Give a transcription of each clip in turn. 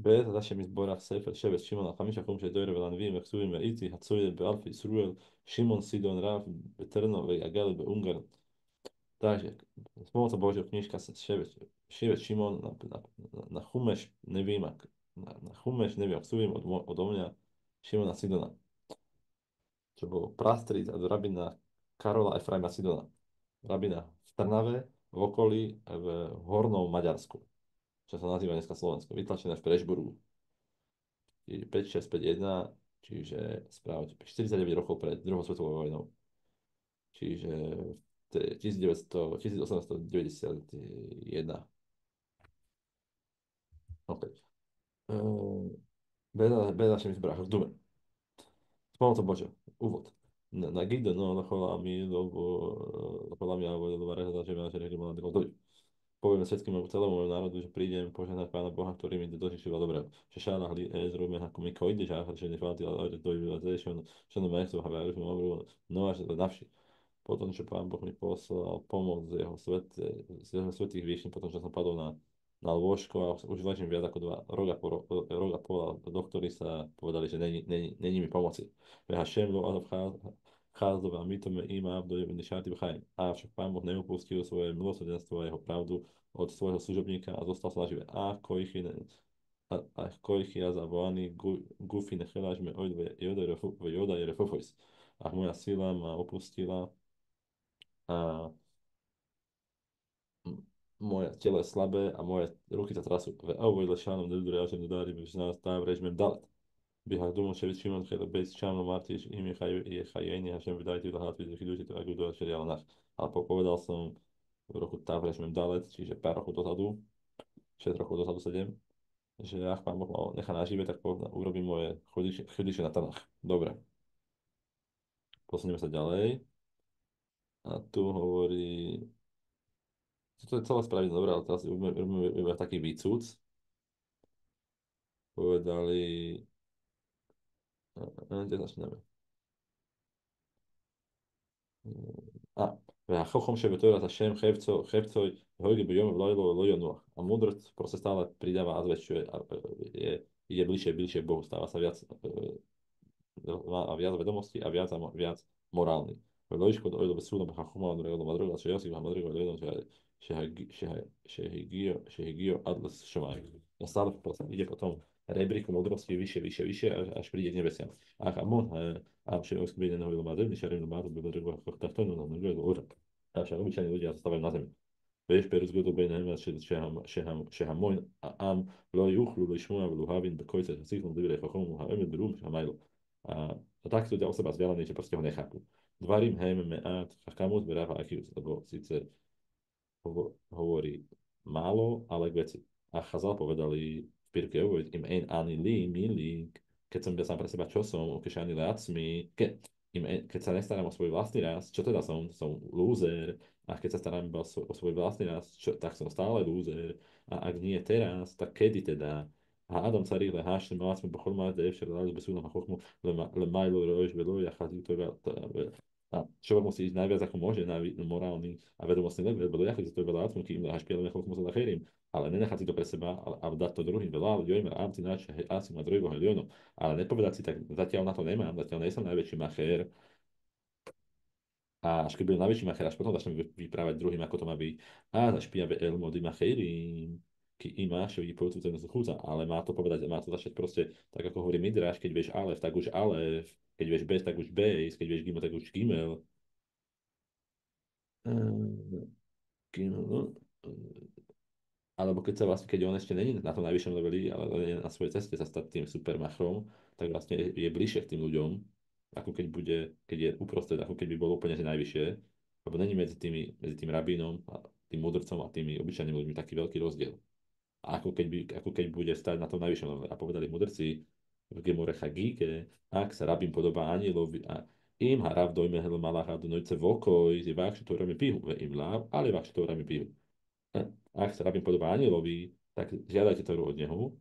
בעת השם יתברך ספר שבט שמעון החמישה חום שדויר ולנביאים וכתובים ראיתי הצויד באלפי ישראל שמעון סידון רב בטרנו ויגל באונגר. Takže, spomocou Božieho knižka sa ševet Šimon na Chumeš nevím, na Chumeš nevím, ak súvim odo mňa Šimona Sidona, čo bol prastric od rabina Karola Efraima Sidona. Rabina v Trnave, v okolí, v Hornom Maďarsku, čo sa nazýva dneska Slovensko, vytlačené v Prešburgu. Čiže 5651, čiže správne 49 rokov pred druhou svetovou vojnou. Čiže 1900, 1891. OK. Beda się mi zbrach, dumy. Z pomocą Bożą. Uwód. Nagidę, no, locholami, alebo do vareza, že ma žere na tego dojú. Povieme všetkému celému môjmu národu, že prídem požehnať Pána Boha, ktorý mi dožičila dobrého. Že šána zrobíme ako mi kojde, že ácha, že nefáti, ale dojú, že no majestov, ale už mám no až to navši. Potom, čo Pán Boh mi poslal pomoc z jeho svetých výšin, potom, čo som padol na lôžko a už ležím viac ako rok a pol a doktori sa povedali, že není mi pomoci. Hashem lo alav cházdov a mytome ima abdojem nešáty bchaim. Avšak Pán Boh neupustil svoje milosrdenstvo a jeho pravdu od svojho služobníka a zostal sa nažive. A koichy a zavolani gufi nechyláš me ojd joda je refofojs. A moja sila ma opustila a moje telo je slabé a moje ruky sa trasú. Ve'avoj lešanom nedudre ažem dodári, že nás dáv režmem dalet. Bihak dumu ševit šimon chela bez čámno martiš im je chajeni hašem vydajte lahát vidú chyduči to agudu a šerial náš. Ale povedal som v roku táv režmem dalet, čiže pár rokov dozadu, 6 rokov dozadu 7, že ak Pán Boh ma nechá nažive, tak urobím moje chudiše na Tanach. Dobre, posunieme sa ďalej. A tu hovorí, to je celé spravidlo, dobré, ale teraz robíme iba taký výcud. Povedali, kde začneme? A, Chachom Šebetorat Hashem Chevcoj Hojge Bejom Vlajlo Lojonuach. A múdrc proste stále pridáva a zväčšuje, je bližšie k Bohu, stáva sa viac a viac vedomostí a viac morálny. ולא ישקוט אוהל בסולם בחכמה ונראה לו מדרגה שיוסי והמדרגה עלינו שהגיעו עד לשמיים. A stále ide potom rebríku múdrosti vyššie, až príde k nebesiam. Ach Amon, a všetko skryté nehovorilo má zem, šarim má to bylo drgo, ako takto no drgo do ura. A však obyčajní ľudia zostávajú na zemi. ויש פרץ גדול בין האמת שהמון העם לא יוכלו לשמוע ולהבין בקויצת הסיכון דברי חכם והאמת ברום שהמיילו. A takto ľudia o seba vzdialení, že proste ho nechápu. Dvarím hejme meát chakamus beráva akius, lebo síce hovorí málo, ale k veci. A Chazal povedali v Pirke Ovojt, im ein ani li, milík, keď som ja sám pre seba, čo som, ukešani leacmi, keď sa nestarám o svoj vlastný rast, čo teda som lúzer, a keď sa starám iba o svoj vlastný rast, tak som stále lúzer, a ak nie teraz, tak kedy teda? האדם צריך להאשים מעצמו בכל מה זה אפשר לעלות בסולם החוכמה למיילו ראש ולא יחד איתו človek musí ísť najviac ako môže na morálny a vedomostný level, lebo nechať si to veľa atmu, kým až piele nechal musel zacherim, ale nenechať si to pre seba a dať to druhým veľa, jojmer, amci náč, asi ma druhého helionom, ale nepovedať si, tak zatiaľ na to nemám, zatiaľ nejsem najväčší macher, a až keď budem najväčší macher, až potom začnem vyprávať druhým, ako to má byť. A zašpíjavé el mody macherim, ki imáš vidí pojúcu cenu zchúza, ale má to povedať, má to začať proste, tak ako hovorí Midraš, keď vieš alef, tak už alef, keď vieš bez, tak už bejs, keď vieš gimel, tak už gimel. Gimel, no. Alebo keď sa vlastne, keď on ešte není na tom najvyššom leveli, ale je na svojej ceste sa stať tým supermachrom, tak vlastne je bližšie k tým ľuďom, ako keď je uprostred, ako keď by bol úplne že najvyššie, lebo není medzi tým rabínom a tým mudrcom a tými obyčajnými ľuďmi taký veľký rozdiel. A ako keď bude stať na tom najvyššom leveli. A povedali mudrci v Gemore Chagíke, ak sa rabín podobá anielovi a im harav dojme hel malachadu nojce vokoj, je vákši to rami pihu, im láv, ale vákši to rami pihu. Ak sa rabín podobá anielovi, tak žiadajte to od neho,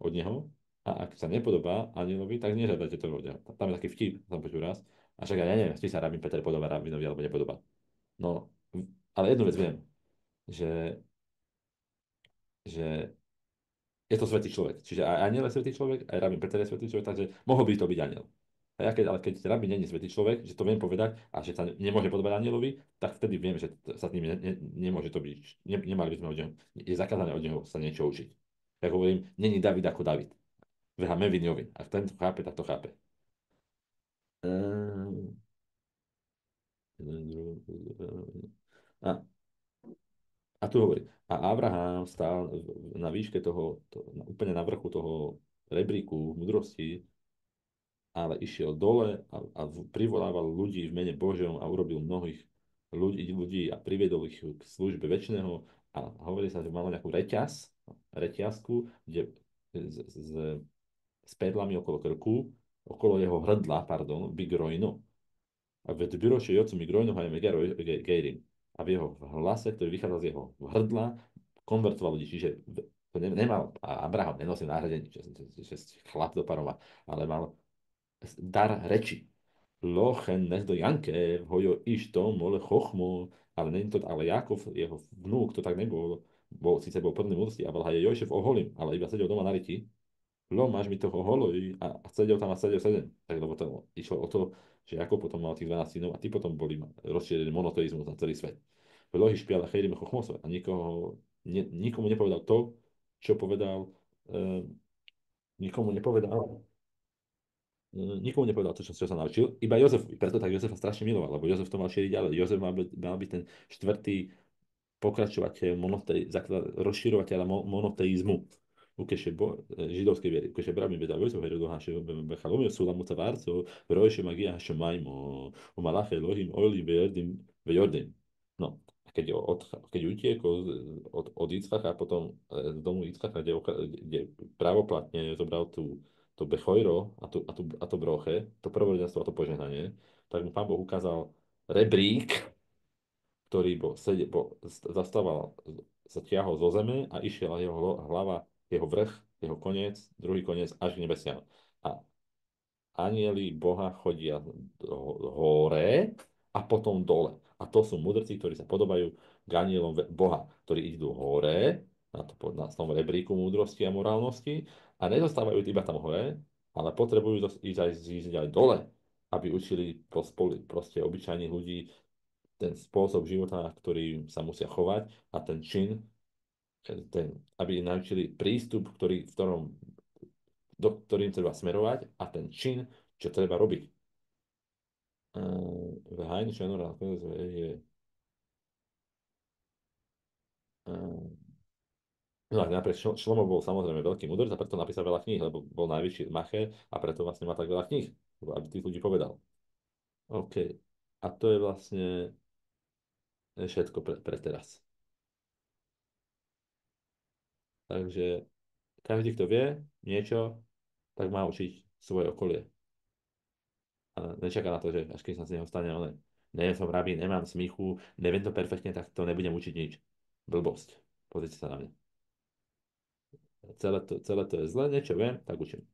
a ak sa nepodobá anielovi, tak nežiadajte to od neho. Tam je taký vtip, tam počul raz. A však ja neviem, či sa rabín Peter podobá rabínovi alebo nepodobá. No, ale jednu vec viem, že je to svätý človek. Čiže aj aniel je svätý človek, aj rabín Peter je svätý človek, takže mohol by to byť aniel. A ja ale keď rabín nie je svätý človek, že to viem povedať a že sa nemôže podobať anielovi, tak vtedy viem, že sa s ním nemôže to byť. Nemali by sme od neho, je zakázané od neho sa niečo učiť. Ja hovorím, není David ako David. Veha Meviniovi. Ak ten to chápe, tak to chápe. Ehm, A, a tu hovorí, a Abraham stál na výške toho, úplne na vrchu toho rebríku múdrosti, ale išiel dole a privolával ľudí v mene Božom a urobil mnohých ľudí a priviedol ich k službe väčšného a hovorí sa, že mal nejakú reťazku, kde s, s pedlami okolo krku, okolo jeho hrdla, pardon, Bigrojno. A ved Byroše mi Migrojno a Geirim. A v jeho hlase, ktorý vychádzal z jeho hrdla, konvertoval ľudí. Čiže to nemal, a Abraham nenosil náhradenie, že chlap do paroma, ale mal dar reči. Lochen nezdo Janke, hojo to mole chochmo, ale není to, ale Jakov, jeho vnúk, to tak nebol, síce bol plný múdrosti, a bol aj Jojšef oholim, ale iba sedel doma na riti. Lo, máš mi toho holoj a sedel tam a sedel. Tak lebo to išlo o to, že Jakov potom mal tých 12 synov a tí potom boli rozšírený monoteizmus na celý svet. Lohi špiala chejrim chochmosov a nikomu nepovedal to, čo povedal, eh, nikomu nepovedal nikomu nepovedal to, čo sa naučil, iba Jozefovi. Preto tak Jozefa strašne miloval, lebo Jozef to mal šíriť ďalej. Jozef mal byť ten štvrtý pokračovateľ rozširovateľa monoteizmu. Ukeše židovskej viery. Ukeše brami beda vojso heru dohaše bechalomio sulamu tavarco roješe magia haše majmo u malache Elohim oili vejordim. No, a keď utiekol od Icchaka a potom z domu Icchaka, kde právoplatne zobral to Bechojro a to broche, to prvodenstvo a to požehnanie, tak mu pán Boh ukázal rebrík, ktorý zastával, sa tiahol zo zeme a išiel jeho hlava, jeho vrch, jeho koniec, druhý koniec až k nebesiam. A anieli Boha chodia hore a potom dole. A to sú mudrci, ktorí sa podobajú k anielom Boha, ktorí idú hore na tom rebríku múdrosti a morálnosti a nezostávajú iba tam hore, ale potrebujú ísť aj dole, aby učili proste obyčajných ľudí ten spôsob života, ktorý sa musia chovať a ten čin, aby naučili prístup, ktorým treba smerovať a ten čin, čo treba robiť. Hajný členor je no a napríklad Šlomo bol samozrejme veľký mudrc a preto napísal veľa kníh, lebo bol najvyšší macher a preto vlastne má tak veľa kníh, aby tých ľudí povedal. OK. A to je vlastne všetko pre teraz. Takže každý, kto vie niečo, tak má učiť svoje okolie. A nečaká na to, že až keď sa z neho stane, ale neviem, som rabín, nemám smíchu, neviem to perfektne, tak to nebudem učiť nič. Blbosť. Pozrite sa na mňa. Celé to je zle, niečo viem, tak učím.